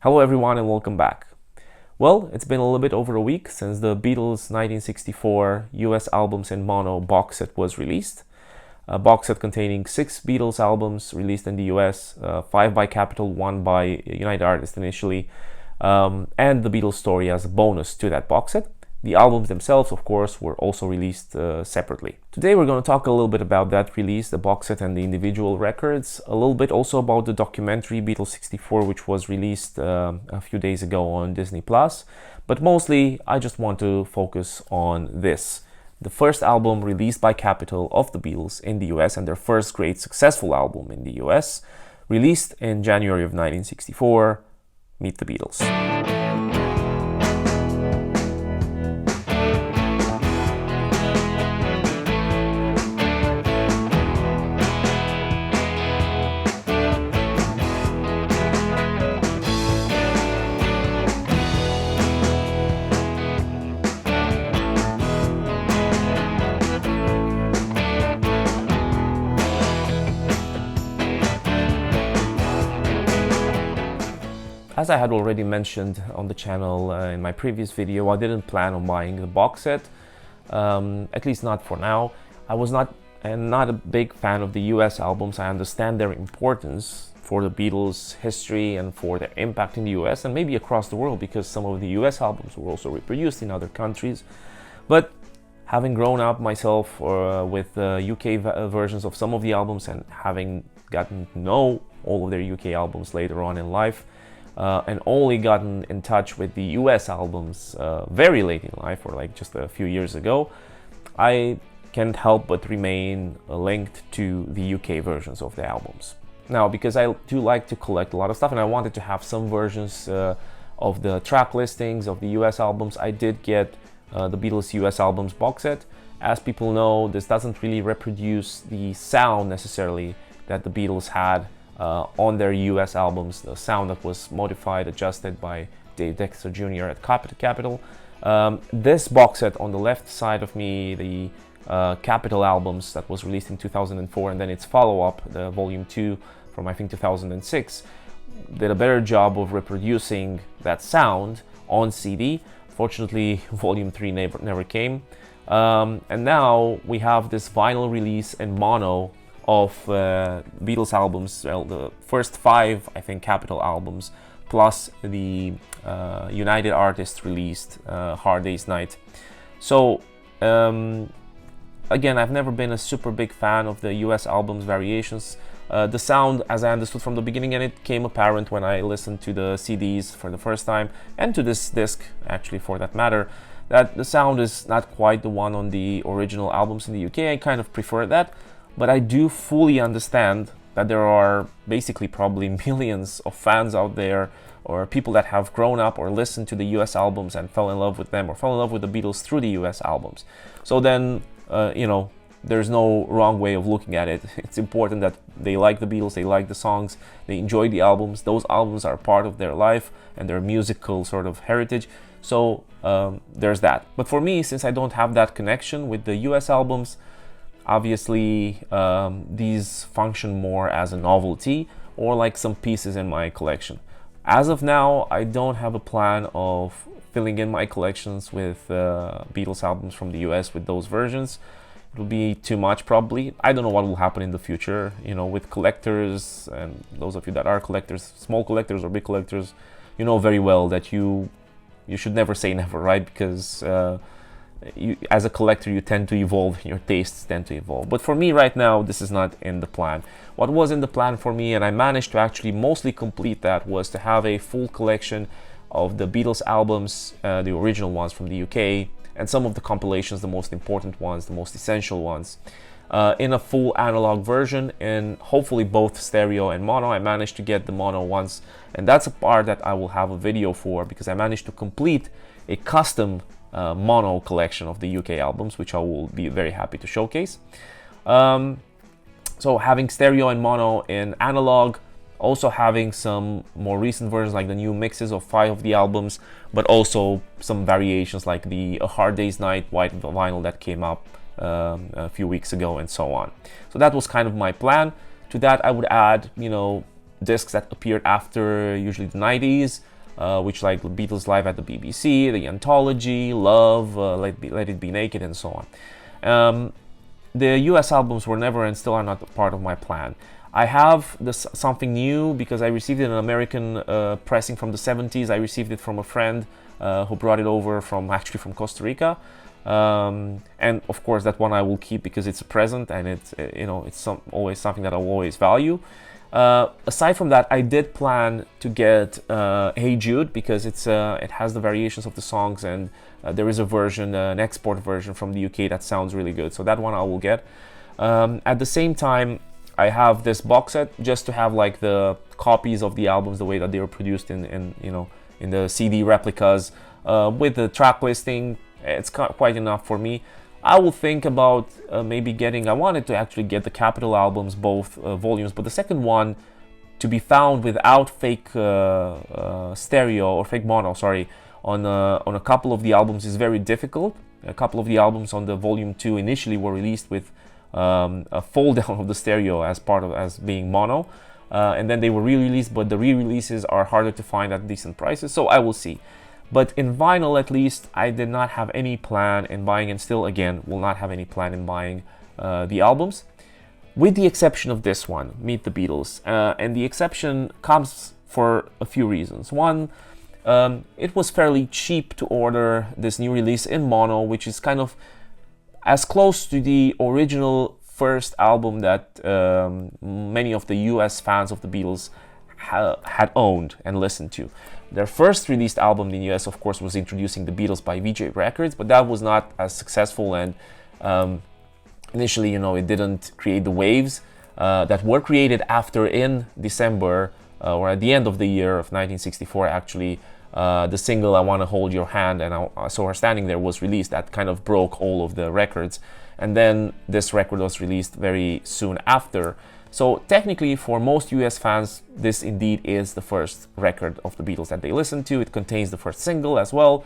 Hello everyone and welcome back. Well, it's been a little bit over a week since the Beatles 1964 US albums in mono box set was released. A box set containing 6 Beatles albums released in the US, 5 by Capitol, 1 by United Artists initially, and the Beatles story as a bonus to that box set. The albums themselves, of course, were also released separately. Today we're going to talk a little bit about that release, the box set and the individual records, a little bit also about the documentary Beatles 64, which was released a few days ago on Disney+. But mostly, I just want to focus on this. The first album released by Capitol of the Beatles in the US, and their first great successful album in the US, released in January of 1964, Meet the Beatles. As I had already mentioned on the channel in my previous video, I didn't plan on buying the box set, at least not for now. I was not a big fan of the US albums. I understand their importance for the Beatles' history and for their impact in the US and maybe across the world, because some of the US albums were also reproduced in other countries. But having grown up myself with UK versions of some of the albums and having gotten to know all of their UK albums later on in life, and only gotten in touch with the US albums very late in life, or like just a few years ago, I can't help but remain linked to the UK versions of the albums. Now, because I do like to collect a lot of stuff and I wanted to have some versions of the track listings of the US albums, I did get the Beatles US albums box set. As people know, this doesn't really reproduce the sound necessarily that the Beatles had on their US albums, the sound that was modified, adjusted by Dave Dexter Jr. at Capitol. This box set on the left side of me, the Capitol albums that was released in 2004, and then its follow-up, the Volume 2 from I think 2006, did a better job of reproducing that sound on CD. Fortunately, Volume 3 never came. And now we have this vinyl release in mono of Beatles albums, well, the first 5, I think, Capitol albums, plus the United Artists released Hard Day's Night. So, again, I've never been a super big fan of the US albums variations. The sound, as I understood from the beginning, and it came apparent when I listened to the CDs for the first time, and to this disc, actually, for that matter, that the sound is not quite the one on the original albums in the UK. I kind of prefer that. But I do fully understand that there are basically probably millions of fans out there, or people that have grown up or listened to the US albums and fell in love with them, or fell in love with the Beatles through the US albums. So then, there's no wrong way of looking at it. It's important that they like the Beatles, they like the songs, they enjoy the albums. Those albums are part of their life and their musical sort of heritage. So there's that. But for me, since I don't have that connection with the US albums, obviously, these function more as a novelty or like some pieces in my collection. As of now, I don't have a plan of filling in my collections with Beatles albums from the US with those versions. It will be too much probably. I don't know what will happen in the future, with collectors, and those of you that are collectors, small collectors or big collectors, you know very well that you should never say never, right? Because as a collector, you tend to evolve, and your tastes tend to evolve. But for me right now, this is not in the plan. What was in the plan for me, and I managed to actually mostly complete that, was to have a full collection of the Beatles albums, the original ones from the UK, and some of the compilations, the most important ones, the most essential ones, in a full analog version, and hopefully both stereo and mono. I managed to get the mono once, and that's a part that I will have a video for, because I managed to complete a custom mono collection of the UK albums, which I will be very happy to showcase. So having stereo and mono in analog, also having some more recent versions like the new mixes of 5 of the albums, but also some variations like the A Hard Day's Night white vinyl that came up a few weeks ago, and so on. So that was kind of my plan. To that I would add, discs that appeared after usually the 90s, which like Beatles Live at the BBC, the Anthology, Love, Let It Be Naked, and so on. The US albums were never and still are not part of my plan. I have something new because I received it in an American pressing from the 70s. I received it from a friend who brought it over from Costa Rica. And of course that one I will keep because it's a present and it's always something that I'll always value. Aside from that, I did plan to get Hey Jude because it has the variations of the songs, and there is a version, an export version from the UK that sounds really good. So that one I will get. At the same time, I have this box set just to have like the copies of the albums the way that they were produced in the CD replicas with the track listing. It's quite enough for me. I will think about maybe getting. I wanted to actually get the Capitol albums, both volumes, but the second one to be found without fake stereo or fake mono, sorry, on a couple of the albums is very difficult. A couple of the albums on the volume 2 initially were released with a fold down of the stereo as being mono, and then they were re-released, but the re-releases are harder to find at decent prices, so I will see. But in vinyl, at least, I did not have any plan in buying, and still again will not have any plan in buying the albums, with the exception of this one, Meet the Beatles. And the exception comes for a few reasons. One, it was fairly cheap to order this new release in mono, which is kind of as close to the original first album that many of the US fans of the Beatles had owned and listened to. Their first released album in the US, of course, was Introducing the Beatles by VJ Records, but that was not as successful, and initially, it didn't create the waves that were created after, in December or at the end of the year of 1964, actually, the single I Want to Hold Your Hand and I Saw Her Standing There was released. That kind of broke all of the records. And then this record was released very soon after. So technically, for most US fans, this indeed is the first record of the Beatles that they listened to. It contains the first single as well.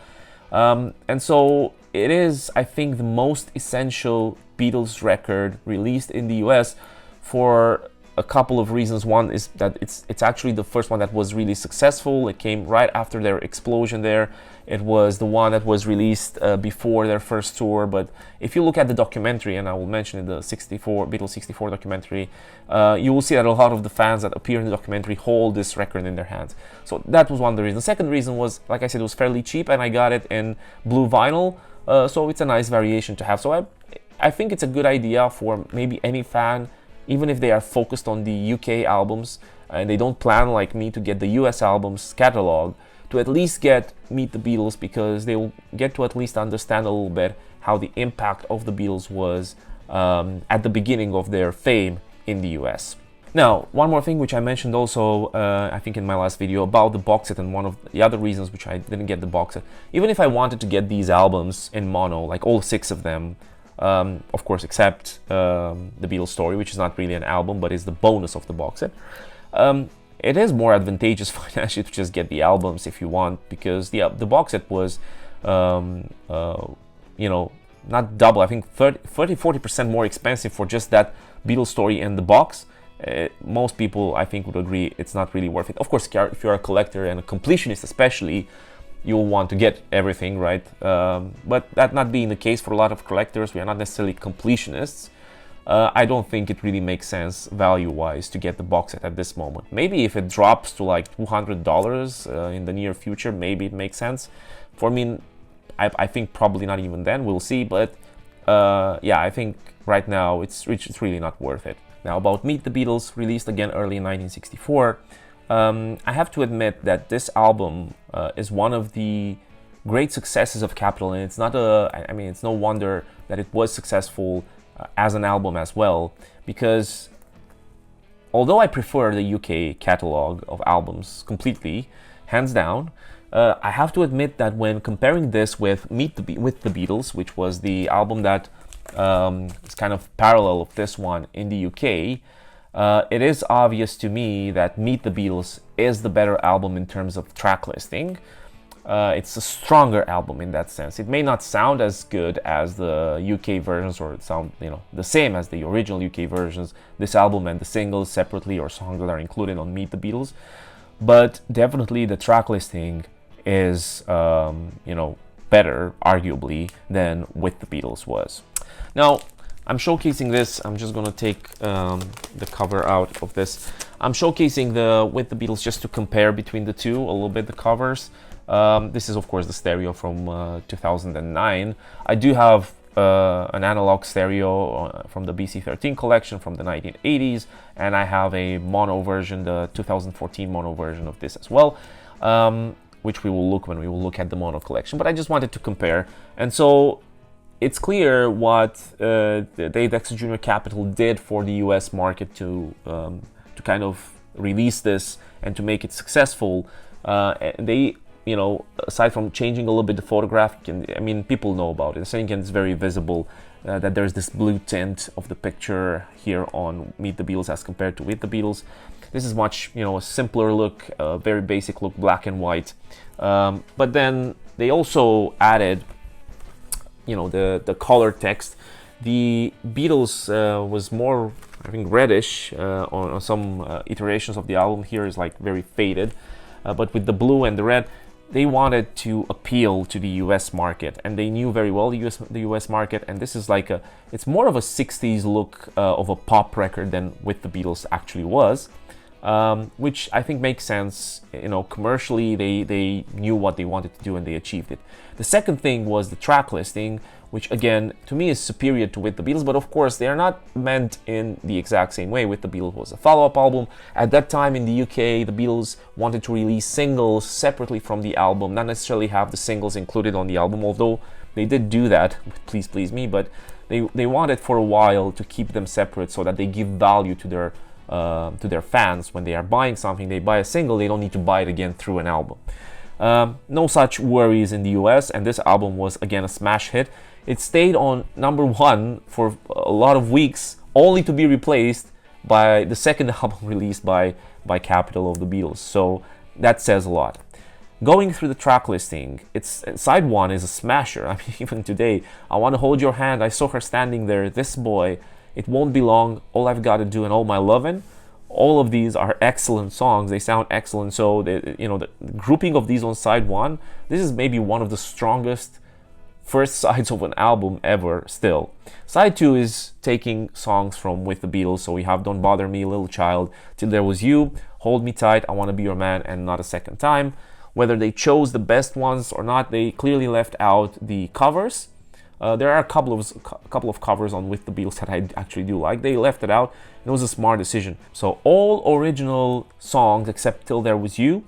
And so it is, I think, the most essential Beatles record released in the US for a couple of reasons. One is that it's actually the first one that was really successful. It came right after their explosion there. It was the one that was released before their first tour. But if you look at the documentary, and I will mention it, the Beatles 64 documentary, you will see that a lot of the fans that appear in the documentary hold this record in their hands. So that was one of the reasons. The second reason was, like I said, it was fairly cheap, and I got it in blue vinyl. So it's a nice variation to have. So I think it's a good idea for maybe any fan, even if they are focused on the UK albums and they don't plan like me to get the US albums catalog, to at least get Meet the Beatles, because they will get to at least understand a little bit how the impact of the Beatles was at the beginning of their fame in the US. Now, one more thing which I mentioned also, I think in my last video, about the box set, and one of the other reasons which I didn't get the box set. Even if I wanted to get these albums in mono, like all 6 of them, of course, except the Beatles Story, which is not really an album, but is the bonus of the box set. It is more advantageous financially to just get the albums if you want, because the box set was, not double, I think 30-40% more expensive for just that Beatles Story and the box. Most people, I think, would agree it's not really worth it. Of course, if you're a collector and a completionist especially, you'll want to get everything, right? But that not being the case for a lot of collectors, we are not necessarily completionists. I don't think it really makes sense value-wise to get the box set at this moment. Maybe if it drops to like $200 in the near future, maybe it makes sense. For me, I think probably not even then. We'll see. But yeah, I think right now it's really not worth it. Now, about Meet the Beatles, released again early in 1964. I have to admit that this album is one of the great successes of Capitol, and it's not it's no wonder that it was successful as an album as well, because although I prefer the UK catalog of albums completely, hands down, I have to admit that when comparing this with with the Beatles, which was the album that is kind of parallel of this one in the UK, it is obvious to me that Meet the Beatles is the better album in terms of track listing. It's a stronger album in that sense. It may not sound as good as the UK versions, or sound, the same as the original UK versions, this album and the singles separately, or songs that are included on Meet the Beatles, but definitely the track listing is better, arguably, than With the Beatles was. Now, I'm showcasing this. I'm just gonna take the cover out of this. I'm showcasing the With the Beatles just to compare between the two a little bit, the covers. This is of course the stereo from 2009. I do have an analog stereo from the BC13 collection from the 1980s, and I have a mono version, the 2014 mono version of this as well, which we will look when we will look at the mono collection. But I just wanted to compare, and so it's clear what Dave Dexter Jr. Capitol did for the US market to kind of release this and to make it successful. They, aside from changing a little bit the photograph, people know about it. I think it's very visible that there's this blue tint of the picture here on Meet the Beatles as compared to With the Beatles. This is much, a simpler look, very basic look, black and white. But then they also added, the color text. The Beatles was more, I think, reddish on some iterations of the album. Here is like very faded, but with the blue and the red, they wanted to appeal to the US market, and they knew very well the US market. And this is like it's more of a 60s look of a pop record than With the Beatles actually was, which I think makes sense. Commercially, they knew what they wanted to do and they achieved it. The second thing was the track listing, which again, to me, is superior to With the Beatles, but of course, they are not meant in the exact same way. With the Beatles was a follow-up album. At that time in the UK, the Beatles wanted to release singles separately from the album, not necessarily have the singles included on the album, although they did do that with Please Please Me, but they wanted for a while to keep them separate so that they give value to their fans. When they are buying something, they buy a single, they don't need to buy it again through an album. No such worries in the US, and this album was again a smash hit. It stayed on #1 for a lot of weeks, only to be replaced by the second album released by Capitol of the Beatles. So that says a lot. Going through the track listing, side 1 is a smasher. Even today, I Want to Hold Your Hand, I Saw Her Standing There, This Boy, It Won't Be Long, All I've Got to Do, and All My Lovin'. All of these are excellent songs. They sound excellent. So the grouping of these on side 1, this is maybe one of the strongest first sides of an album ever still. Side 2 is taking songs from With the Beatles. So we have Don't Bother Me, Little Child, Till There Was You, Hold Me Tight, I Want to Be Your Man, and Not a Second Time. Whether they chose the best ones or not, they clearly left out the covers. There are a couple of covers on With the Beatles that I actually do like. They left it out. It was a smart decision. So all original songs except Till There Was You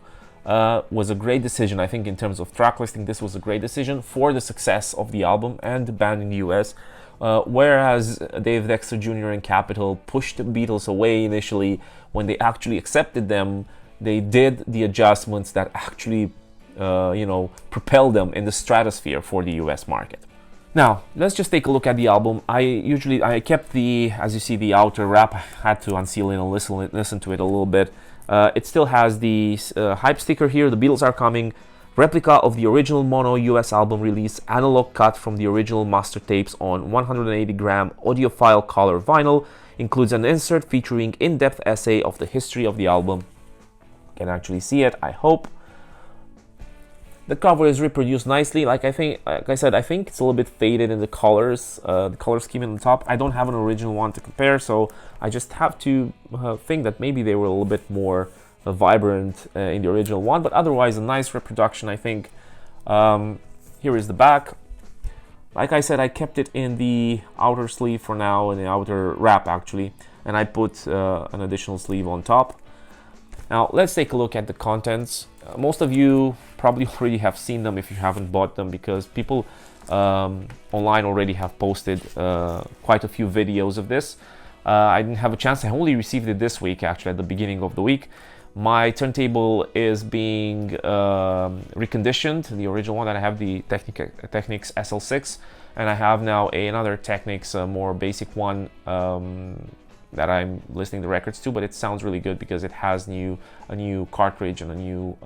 was a great decision. I think in terms of track listing, this was a great decision for the success of the album and the band in the US. Whereas Dave Dexter Jr. and Capitol pushed the Beatles away initially, when they actually accepted them, they did the adjustments that actually propelled them in the stratosphere for the US market. Now, let's just take a look at the album. I kept as you see, the outer wrap. I had to unseal it and listen to it a little bit. It still has the hype sticker here, The Beatles Are Coming, replica of the original mono US album release, analog cut from the original master tapes on 180-gram audiophile color vinyl, includes an insert featuring in-depth essay of the history of the album. You can actually see it, I hope. The cover is reproduced nicely. Like I said, I think it's a little bit faded in the colors, the color scheme in the top. I don't have an original one to compare, so I just have to think that maybe they were a little bit more vibrant in the original one, but otherwise a nice reproduction, I think. Here is the back. Like I said, I kept it in the outer sleeve for now, in the outer wrap actually, and I put an additional sleeve on top. Now let's take a look at the contents. Most of you probably already have seen them if you haven't bought them, because people online already have posted quite a few videos of this. I didn't have a chance. I only received it this week, actually, at the beginning of the week. My turntable is being reconditioned, the original one that I have, the Technics SL6, and I have now another Technics, more basic one, that I'm listening to records to, but it sounds really good because it has a new cartridge and a new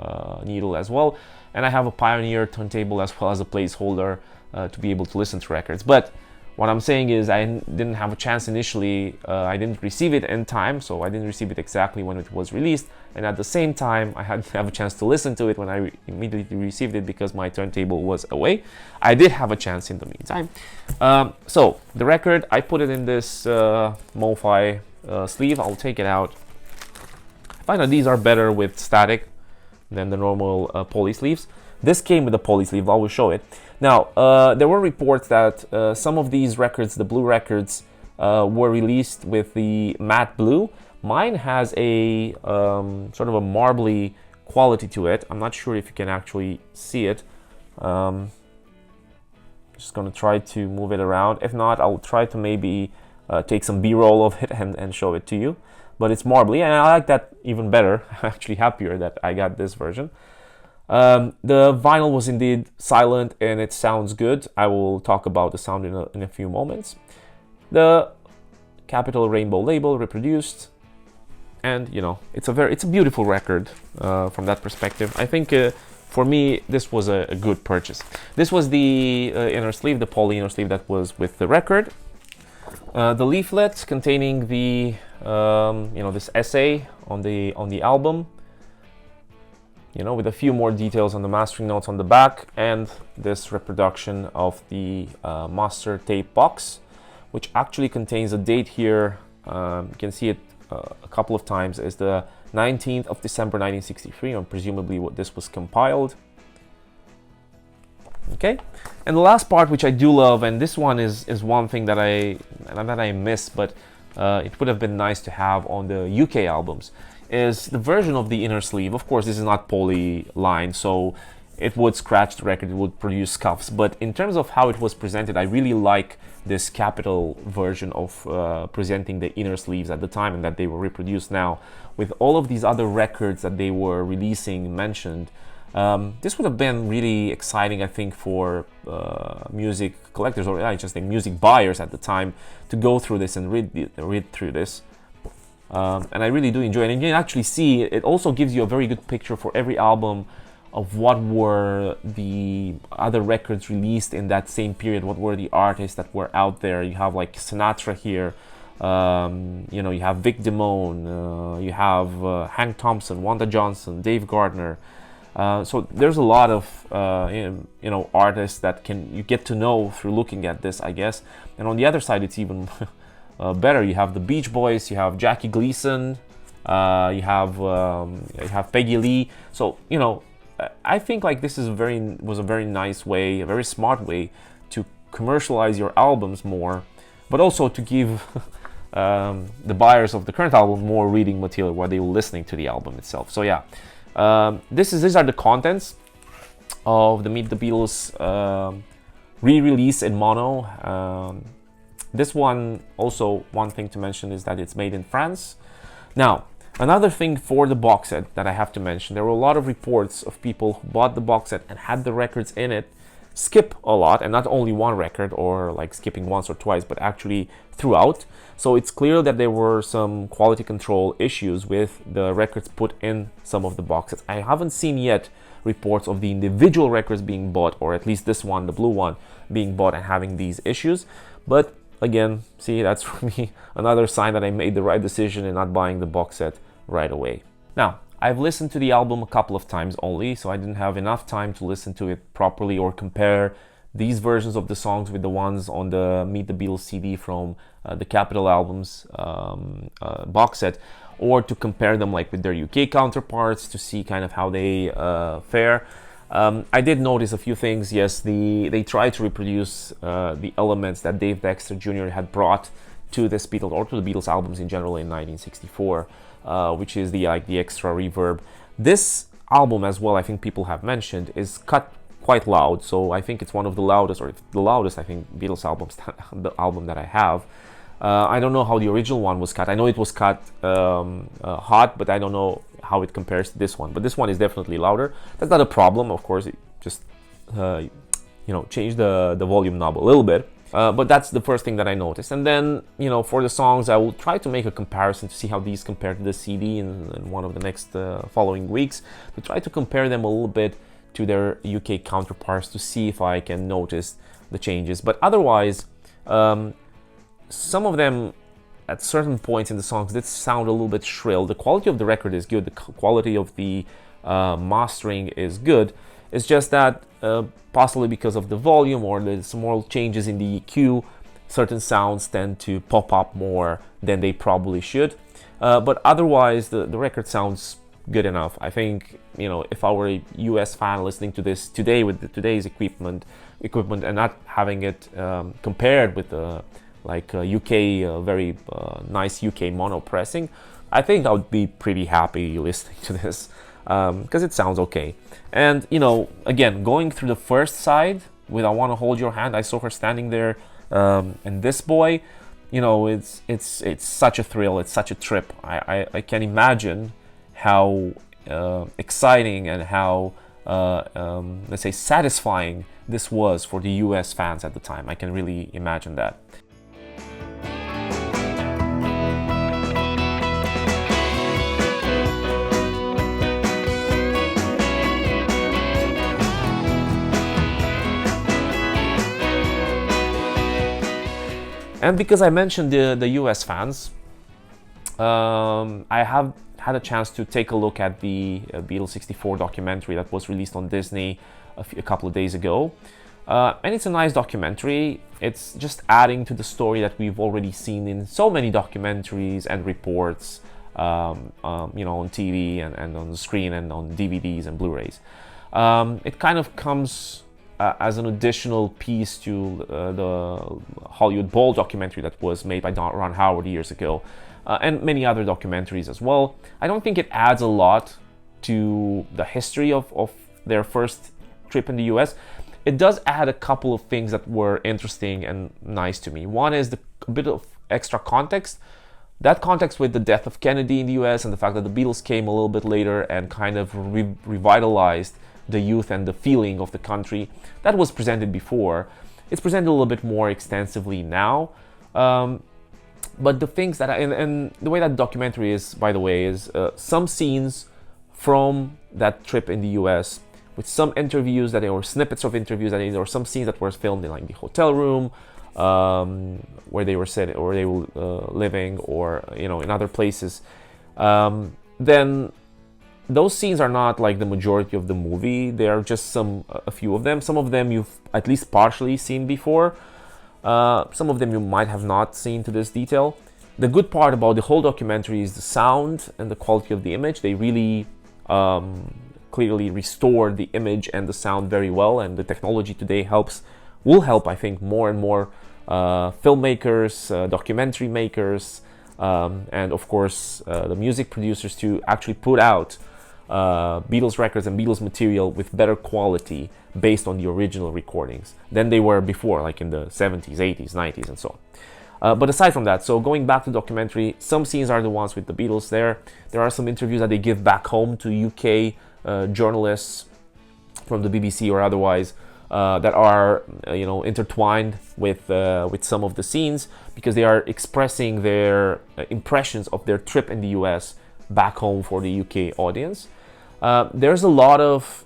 needle as well. And I have a Pioneer turntable as well as a placeholder to be able to listen to records. But what I'm saying is I didn't have a chance initially. I didn't receive it in time, so I didn't receive it exactly when it was released. And at the same time, I hadn't have a chance to listen to it when I immediately received it because my turntable was away. I did have a chance in the meantime. So the record, I put it in this MoFi sleeve. I'll take it out. I find that these are better with static than the normal poly sleeves. This came with a poly sleeve. I will show it. Now, there were reports that some of these records, the blue records, were released with the matte blue. Mine has a sort of a marbly quality to it. I'm not sure if you can actually see it. Just going to try to move it around. If not, I'll try to maybe take some B-roll of it and show it to you. But it's marbly, and I like that even better. I'm actually happier that I got this version. The vinyl was indeed silent and it sounds good. I will talk about the sound in a few moments. The capital rainbow label reproduced, and you know, it's a beautiful record from that perspective. I think for me this was a good purchase. This was the inner sleeve, the poly inner sleeve that was with the record. The leaflet containing the this essay on the album, with a few more details on the mastering notes on the back, and this reproduction of the master tape box, which actually contains a date here. You can see it a couple of times. Is the 19th of December 1963, and presumably what this was compiled. Okay, and the last part, which I do love, and this one is one thing that I miss, but it would have been nice to have on the UK albums, is the version of the inner sleeve. Of course, this is not poly lined, so it would scratch the record, it would produce scuffs. But in terms of how it was presented, I really like this capital version of presenting the inner sleeves at the time, and that they were reproduced now with all of these other records that they were releasing mentioned. This would have been really exciting, I think, for music collectors, or I just think music buyers at the time, to go through this and read through this. And I really do enjoy it. And you can actually see it also gives you a very good picture for every album of what were the other records released in that same period, what were the artists that were out there. You have like Sinatra here, you have Vic Damone, you have Hank Thompson, Wanda Johnson, Dave Gardner. So there's a lot of artists that you get to know through looking at this, I guess. And on the other side, it's even better. You have the Beach Boys, you have Jackie Gleason, you have Peggy Lee. So I think like this was a very nice way, a very smart way to commercialize your albums more, but also to give the buyers of the current album more reading material while they were listening to the album itself. So yeah. These are the contents of the Meet the Beatles re-release in mono. This one, also one thing to mention is that it's made in France. Now, another thing for the box set that I have to mention, there were a lot of reports of people who bought the box set and had the records in it skip a lot, and not only one record or like skipping once or twice, but actually throughout. So it's clear that there were some quality control issues with the records put in some of the boxes. I haven't seen yet reports of the individual records being bought, or at least this one, the blue one, being bought and having these issues. But again, see, that's for me another sign that I made the right decision in not buying the box set right away. Now, I've listened to the album a couple of times only, so I didn't have enough time to listen to it properly or compare these versions of the songs with the ones on the Meet the Beatles CD from the Capitol albums box set, or to compare them like with their UK counterparts to see kind of how they fare. I did notice a few things. Yes, they tried to reproduce the elements that Dave Dexter Jr. had brought to this Beatles, or to the Beatles albums in general, in 1964, which is the extra reverb. This album as well, I think people have mentioned, is cut quite loud, so I think it's one of the loudest, or the loudest, I think, Beatles albums, the album that I have. I don't know how the original one was cut. I know it was cut hot, but I don't know how it compares to this one. But this one is definitely louder. That's not a problem, of course. It just change the volume knob a little bit. But that's the first thing that I noticed. And then, for the songs, I will try to make a comparison to see how these compare to the CD in one of the next following weeks, to try to compare them a little bit to their UK counterparts to see if I can notice the changes. But otherwise, some of them at certain points in the songs did sound a little bit shrill. The quality of the record is good. The quality of the mastering is good. It's just that possibly because of the volume or the small changes in the EQ, certain sounds tend to pop up more than they probably should. But otherwise, the record sounds good enough. I think, if I were a US fan listening to this today with today's equipment and not having it compared with UK, very nice UK mono pressing, I think I would be pretty happy listening to this because it sounds okay. And again, going through the first side with "I Wanna Hold Your Hand," I saw her standing there, and this boy, it's such a thrill. It's such a trip. I can imagine how exciting and how let's say satisfying this was for the US fans at the time. I can really imagine that. And because I mentioned the US fans, I have had a chance to take a look at the Beatles 64 documentary that was released on Disney a couple of days ago. And it's a nice documentary. It's just adding to the story that we've already seen in so many documentaries and reports, on TV and on the screen and on DVDs and Blu-rays. It kind of comes as an additional piece to the Hollywood Bowl documentary that was made by Ron Howard years ago, and many other documentaries as well. I don't think it adds a lot to the history of their first trip in the US. It does add a couple of things that were interesting and nice to me. One is a bit of extra context. That context with the death of Kennedy in the US and the fact that the Beatles came a little bit later and kind of revitalized the youth and the feeling of the country. That was presented before. It's presented a little bit more extensively now. But the things that, and the way that documentary is, by the way, is some scenes from that trip in the US with some interviews that or snippets of interviews that or some scenes that were filmed in like the hotel room where they were sitting or they were living or in other places. Then those scenes are not like the majority of the movie. They are just a few of them. Some of them you've at least partially seen before. Some of them you might have not seen to this detail. The good part about the whole documentary is the sound and the quality of the image. They really clearly restored the image and the sound very well, and the technology today will help, I think, more and more filmmakers, documentary makers, and of course the music producers to actually put out Beatles records and Beatles material with better quality based on the original recordings than they were before, like in the 70s, 80s, 90s, and so on. But aside from that, so going back to the documentary, some scenes are the ones with the Beatles there. There are some interviews that they give back home to UK journalists from the BBC or otherwise that are intertwined with some of the scenes because they are expressing their impressions of their trip in the US back home for the UK audience. There's a lot of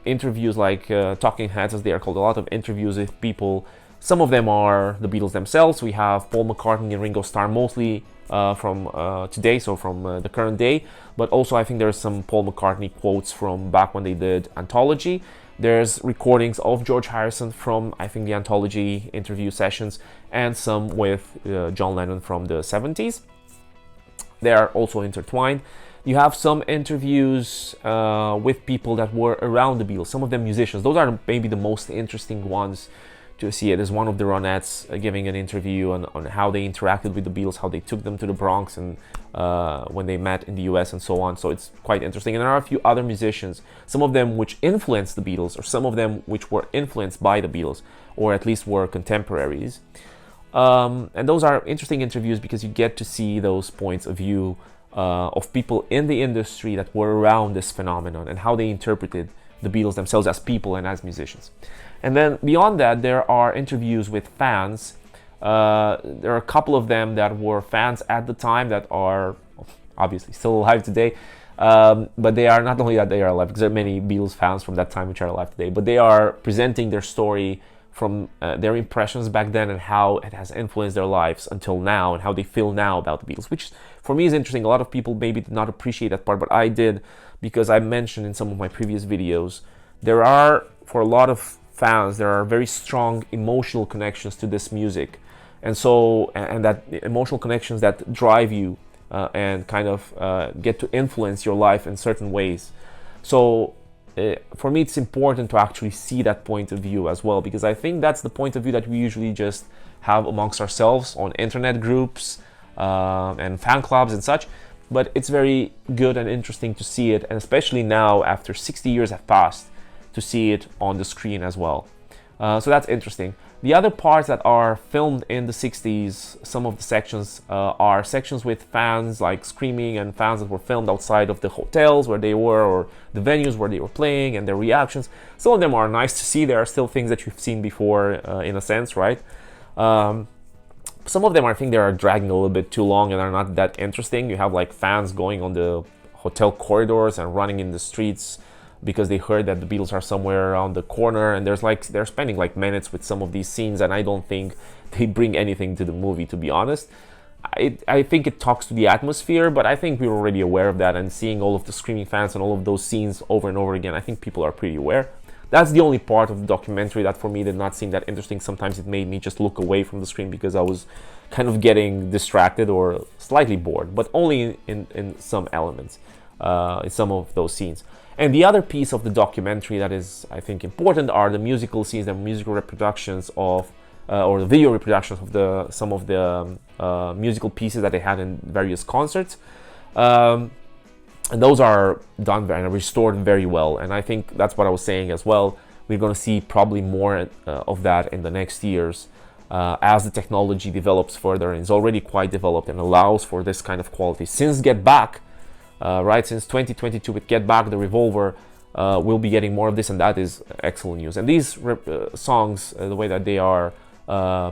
interviews, like talking heads as they are called, a lot of interviews with people. Some of them are the Beatles themselves. We have Paul McCartney and Ringo Starr mostly from today, so from the current day, but also I think there's some Paul McCartney quotes from back when they did Anthology. There's recordings of George Harrison from, I think, the Anthology interview sessions, and some with John Lennon from the 70s. They are also intertwined. You have some interviews with people that were around the Beatles, some of them musicians. Those are maybe the most interesting ones to see it. There's one of the Ronettes giving an interview on how they interacted with the Beatles, how they took them to the Bronx and when they met in the US and so on. So it's quite interesting. And there are a few other musicians, some of them which influenced the Beatles, or some of them which were influenced by the Beatles, or at least were contemporaries. And those are interesting interviews because you get to see those points of view of people in the industry that were around this phenomenon and how they interpreted the Beatles themselves as people and as musicians. And then beyond that, there are interviews with fans. There are a couple of them that were fans at the time that are obviously still alive today. But they are not only that they are alive, because there are many Beatles fans from that time which are alive today, but they are presenting their story from their impressions back then and how it has influenced their lives until now and how they feel now about the Beatles, which for me is interesting. A lot of people maybe did not appreciate that part, but I did, because I mentioned in some of my previous videos, there are, for a lot of fans, there are very strong emotional connections to this music. And so, and that emotional connections that drive you and kind of get to influence your life in certain ways. So for me, it's important to actually see that point of view as well, because I think that's the point of view that we usually just have amongst ourselves on internet groups and fan clubs and such. But it's very good and interesting to see it, and especially now after 60 years have passed, to see it on the screen as well. So that's interesting. The other parts that are filmed in the 60s, some of the sections are sections with fans like screaming, and fans that were filmed outside of the hotels where they were, or the venues where they were playing, and their reactions. Some of them are nice to see. There are still things that you've seen before in a sense, right? Some of them, I think they are dragging a little bit too long and are not that interesting. You have like fans going on the hotel corridors and running in the streets because they heard that the Beatles are somewhere around the corner, and they're spending like minutes with some of these scenes, and I don't think they bring anything to the movie, to be honest. I think it talks to the atmosphere, but I think we were already aware of that, and seeing all of the screaming fans and all of those scenes over and over again, I think people are pretty aware. That's the only part of the documentary that for me did not seem that interesting. Sometimes it made me just look away from the screen because I was kind of getting distracted or slightly bored, but only in some elements, in some of those scenes. And the other piece of the documentary that is, I think, important are the musical scenes, the musical reproductions of, or the video reproductions of some of the musical pieces that they had in various concerts. And those are done and restored very well. And I think that's what I was saying as well. We're going to see probably more of that in the next years as the technology develops further, and is already quite developed and allows for this kind of quality. Since Get Back, right, since 2022 with Get Back, the Revolver, we'll be getting more of this, and that is excellent news. And these songs, the way that they are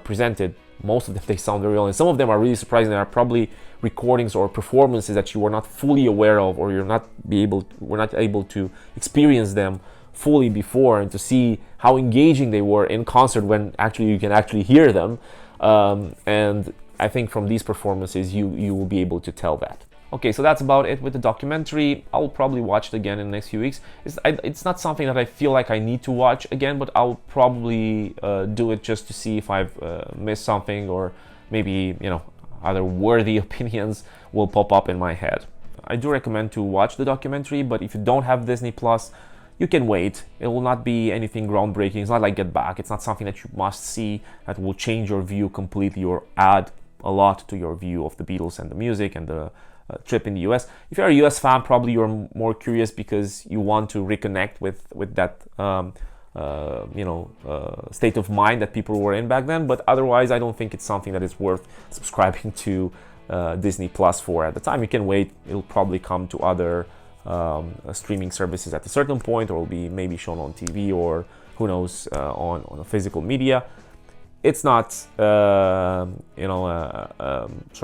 presented, most of them, they sound very well, and some of them are really surprising. There are probably recordings or performances that you were not fully aware of, or were not able to experience them fully before, and to see how engaging they were in concert when actually you can actually hear them. And I think from these performances you will be able to tell that. Okay, so that's about it with the documentary. I'll probably watch it again in the next few weeks. It's not something that I feel like I need to watch again, but I'll probably do it just to see if I've missed something, or maybe, other worthy opinions will pop up in my head. I do recommend to watch the documentary, but if you don't have Disney Plus, you can wait. It will not be anything groundbreaking. It's not like Get Back. It's not something that you must see that will change your view completely or add a lot to your view of the Beatles and the music and the trip in the US. If you're a US fan, probably you're more curious because you want to reconnect with that state of mind that people were in back then. But otherwise, I don't think it's something that is worth subscribing to Disney Plus for at the time. You can wait. It'll probably come to other streaming services at a certain point, or will be maybe shown on TV, or who knows, on a physical media. It's not, sort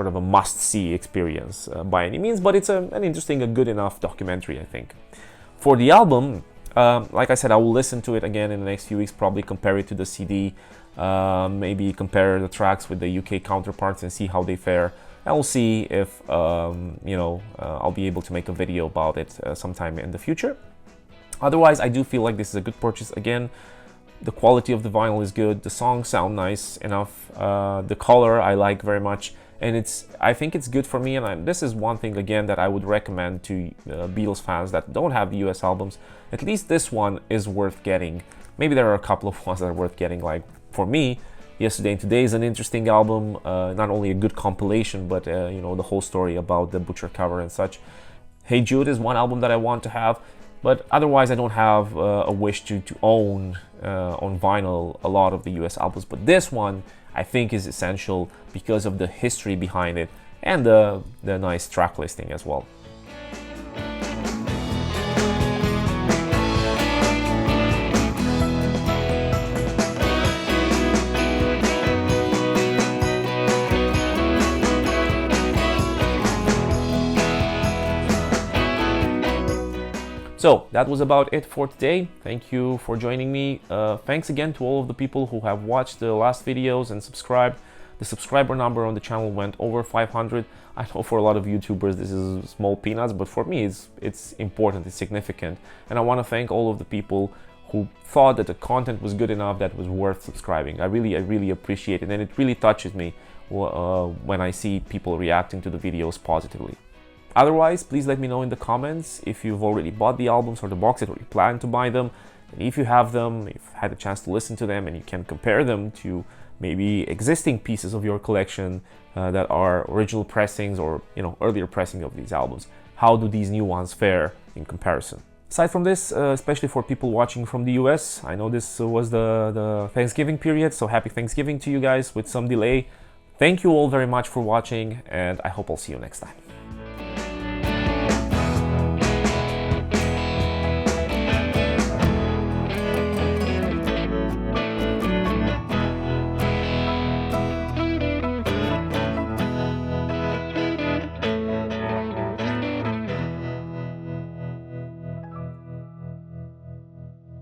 of a must-see experience by any means, but it's an interesting, a good enough documentary, I think. For the album, like I said, I will listen to it again in the next few weeks, probably compare it to the CD, maybe compare the tracks with the UK counterparts and see how they fare. And we'll see if, I'll be able to make a video about it sometime in the future. Otherwise, I do feel like this is a good purchase. Again, the quality of the vinyl is good, the songs sound nice enough, the color I like very much, and I think it's good for me. And this is one thing again that I would recommend to Beatles fans that don't have the US albums. At least this one is worth getting. Maybe there are a couple of ones that are worth getting, like for me, Yesterday and Today is an interesting album, not only a good compilation, but the whole story about the Butcher cover and such. Hey Jude is one album that I want to have. But otherwise, I don't have a wish to own on vinyl a lot of the US albums. But this one, I think, is essential because of the history behind it and the nice track listing as well. So that was about it for today. Thank you for joining me. Thanks again to all of the people who have watched the last videos and subscribed. The subscriber number on the channel went over 500. I know for a lot of YouTubers this is small peanuts, but for me it's important, it's significant. And I want to thank all of the people who thought that the content was good enough that was worth subscribing. I really appreciate it, and it really touches me when I see people reacting to the videos positively. Otherwise, please let me know in the comments if you've already bought the albums or the box set, or you plan to buy them. And if you have them, if you've had a chance to listen to them, and you can compare them to maybe existing pieces of your collection that are original pressings or earlier pressing of these albums. How do these new ones fare in comparison? Aside from this, especially for people watching from the US, I know this was the Thanksgiving period, so happy Thanksgiving to you guys with some delay. Thank you all very much for watching, and I hope I'll see you next time.